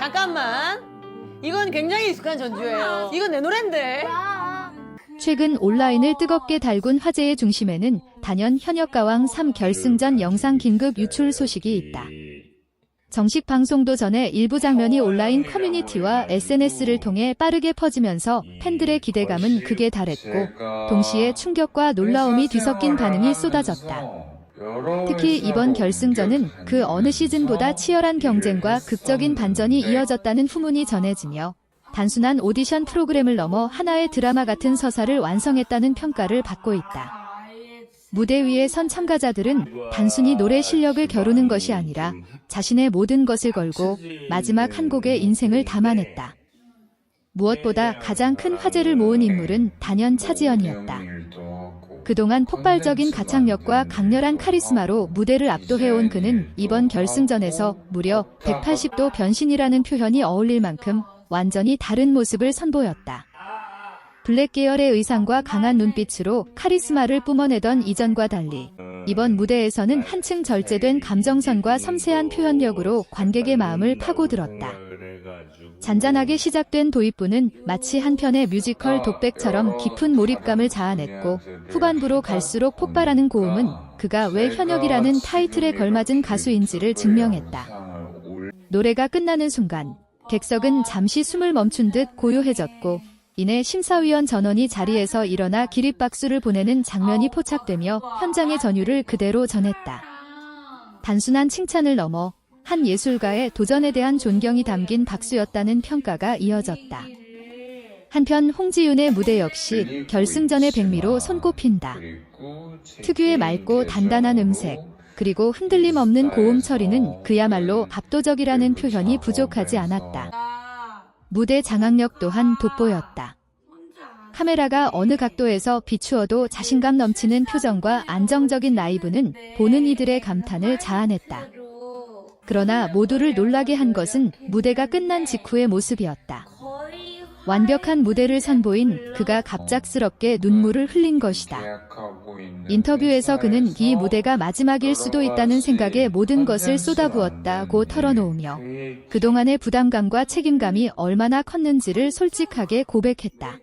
잠깐만. 이건 굉장히 익숙한 전주예요. 이건 내 노랜데. 최근 온라인을 뜨겁게 달군 화제의 중심에는 단연 현역가왕 3결승전 영상 긴급 유출 소식이 있다. 정식 방송도 전에 일부 장면이 온라인 커뮤니티와 SNS를 통해 빠르게 퍼지면서 팬들의 기대감은 극에 달했고 동시에 충격과 놀라움이 뒤섞인 반응이 쏟아졌다. 특히 이번 결승전은 그 어느 시즌보다 치열한 경쟁과 극적인 반전이 이어졌다는 후문이 전해지며 단순한 오디션 프로그램을 넘어 하나의 드라마 같은 서사를 완성했다는 평가를 받고 있다. 무대 위에 선 참가자들은 단순히 노래 실력을 겨루는 것이 아니라 자신의 모든 것을 걸고 마지막 한 곡의 인생을 담아냈다. 무엇보다 가장 큰 화제를 모은 인물은 단연 차지연이었다. 그동안 폭발적인 가창력과 강렬한 카리스마로 무대를 압도해온 그는 이번 결승전에서 무려 180도 변신이라는 표현이 어울릴 만큼 완전히 다른 모습을 선보였다. 블랙 계열의 의상과 강한 눈빛으로 카리스마를 뿜어내던 이전과 달리 이번 무대에서는 한층 절제된 감정선과 섬세한 표현력으로 관객의 마음을 파고들었다. 잔잔하게 시작된 도입부는 마치 한편의 뮤지컬 독백처럼 깊은 몰입감을 자아냈고 후반부로 갈수록 폭발하는 고음은 그가 왜 현역이라는 타이틀에 걸맞은 가수인지를 증명했다. 노래가 끝나는 순간 객석은 잠시 숨을 멈춘 듯 고요해졌고 이내 심사위원 전원이 자리에서 일어나 기립박수를 보내는 장면이 포착되며 현장의 전율을 그대로 전했다. 단순한 칭찬을 넘어 한 예술가의 도전에 대한 존경이 담긴 박수였다는 평가가 이어졌다. 한편 홍지윤의 무대 역시 결승전의 백미로 손꼽힌다. 특유의 맑고 단단한 음색, 그리고 흔들림 없는 고음 처리는 그야말로 압도적이라는 표현이 부족하지 않았다. 무대 장악력 또한 돋보였다. 카메라가 어느 각도에서 비추어도 자신감 넘치는 표정과 안정적인 라이브는 보는 이들의 감탄을 자아냈다. 그러나 모두를 놀라게 한 것은 무대가 끝난 직후의 모습이었다. 완벽한 무대를 선보인 그가 갑작스럽게 눈물을 흘린 것이다. 인터뷰에서 그는 이 무대가 마지막일 수도 있다는 생각에 모든 것을 쏟아부었다고 털어놓으며 그동안의 부담감과 책임감이 얼마나 컸는지를 솔직하게 고백했다.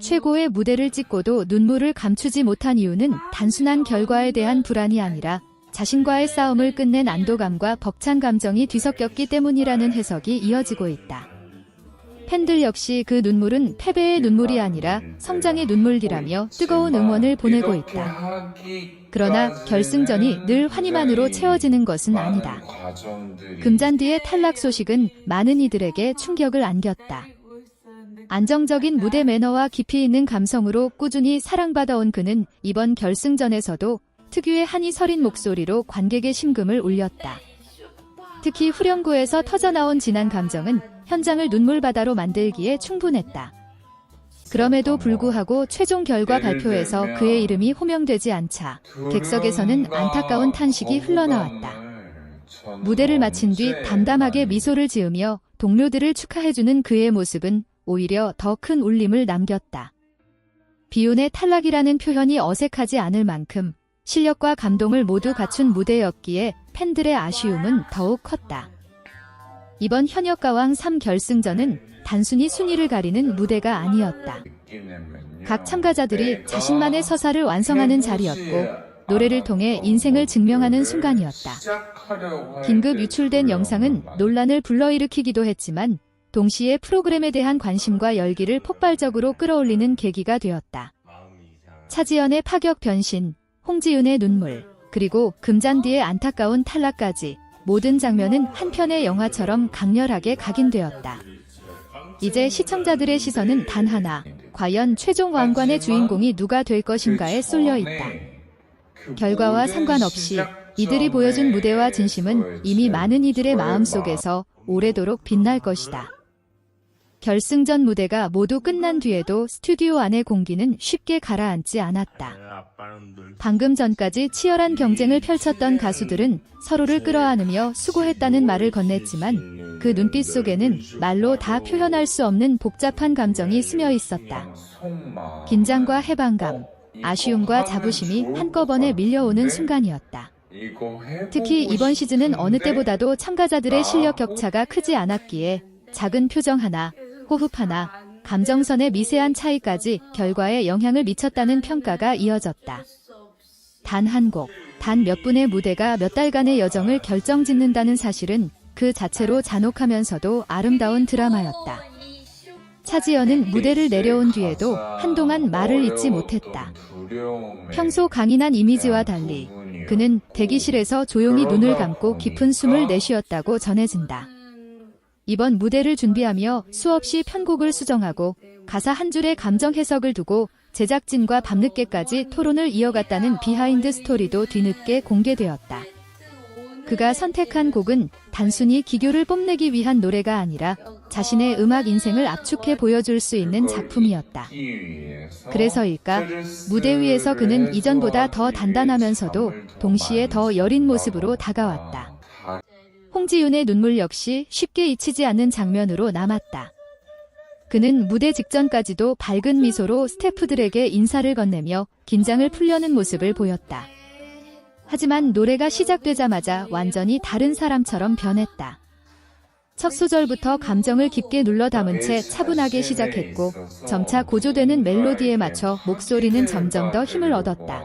최고의 무대를 찍고도 눈물을 감추지 못한 이유는 단순한 결과에 대한 불안이 아니라 자신과의 싸움을 끝낸 안도감과 벅찬 감정이 뒤섞였기 때문이라는 해석이 이어지고 있다. 팬들 역시 그 눈물은 패배의 눈물이 아니라 성장의 눈물이라며 뜨거운 응원을 보내고 있다. 그러나 결승전이 늘 환희만으로 채워지는 것은 아니다. 금잔디의 탈락 소식은 많은 이들에게 충격을 안겼다. 안정적인 무대 매너와 깊이 있는 감성으로 꾸준히 사랑받아온 그는 이번 결승전에서도 특유의 한이 서린 목소리로 관객의 심금을 울렸다. 특히 후렴구에서 터져나온 진한 감정은 현장을 눈물바다로 만들기에 충분했다. 그럼에도 불구하고 최종 결과 발표에서 그의 이름이 호명되지 않자 객석에서는 안타까운 탄식이 흘러나왔다. 무대를 마친 뒤 담담하게 미소를 지으며 동료들을 축하해주는 그의 모습은 오히려 더 큰 울림을 남겼다. 비운의 탈락이라는 표현이 어색하지 않을 만큼 실력과 감동을 모두 갖춘 무대였기에 팬들의 아쉬움은 더욱 컸다. 이번 현역가왕 3결승전은 단순히 순위를 가리는 무대가 아니었다. 각 참가자들이 자신만의 서사를 완성하는 자리였고 노래를 통해 인생을 증명하는 순간이었다. 긴급 유출된 영상은 논란을 불러일으키기도 했지만 동시에 프로그램에 대한 관심과 열기를 폭발적으로 끌어올리는 계기가 되었다. 차지연의 파격 변신, 홍지윤의 눈물, 그리고 금잔디의 안타까운 탈락까지 모든 장면은 한 편의 영화처럼 강렬하게 각인되었다. 이제 시청자들의 시선은 단 하나, 과연 최종 왕관의 주인공이 누가 될 것인가에 쏠려 있다. 결과와 상관없이 이들이 보여준 무대와 진심은 이미 많은 이들의 마음속에서 오래도록 빛날 것이다. 결승전 무대가 모두 끝난 뒤에도 스튜디오 안의 공기는 쉽게 가라앉지 않았다. 방금 전까지 치열한 경쟁을 펼쳤던 가수들은 서로를 끌어안으며 수고했다는 말을 건넸지만 그 눈빛 속에는 말로 다 표현할 수 없는 복잡한 감정이 스며 있었다. 긴장과 해방감, 아쉬움과 자부심이 한꺼번에 밀려오는 순간이었다. 특히 이번 시즌은 어느 때보다도 참가자들의 실력 격차가 크지 않았기에 작은 표정 하나, 호흡 하나, 감정선의 미세한 차이까지 결과에 영향을 미쳤다는 평가가 이어졌다. 단 한 곡, 단 몇 분의 무대가 몇 달간의 여정을 결정짓는다는 사실은 그 자체로 잔혹하면서도 아름다운 드라마였다. 차지연은 무대를 내려온 뒤에도 한동안 말을 잇지 못했다. 평소 강인한 이미지와 달리 그는 대기실에서 조용히 눈을 감고 깊은 숨을 내쉬었다고 전해진다. 이번 무대를 준비하며 수없이 편곡을 수정하고 가사 한 줄의 감정 해석을 두고 제작진과 밤늦게까지 토론을 이어갔다는 비하인드 스토리도 뒤늦게 공개되었다. 그가 선택한 곡은 단순히 기교를 뽐내기 위한 노래가 아니라 자신의 음악 인생을 압축해 보여줄 수 있는 작품이었다. 그래서일까, 무대 위에서 그는 이전보다 더 단단하면서도 동시에 더 여린 모습으로 다가왔다. 홍지윤의 눈물 역시 쉽게 잊히지 않는 장면으로 남았다. 그는 무대 직전까지도 밝은 미소로 스태프들에게 인사를 건네며 긴장을 풀려는 모습을 보였다. 하지만 노래가 시작되자마자 완전히 다른 사람처럼 변했다. 첫 소절부터 감정을 깊게 눌러 담은 채 차분하게 시작했고 점차 고조되는 멜로디에 맞춰 목소리는 점점 더 힘을 얻었다.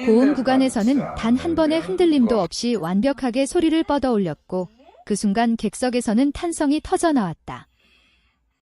고음 구간에서는 단 한 번의 흔들림도 없이 완벽하게 소리를 뻗어 올렸고 그 순간 객석에서는 탄성이 터져나왔다.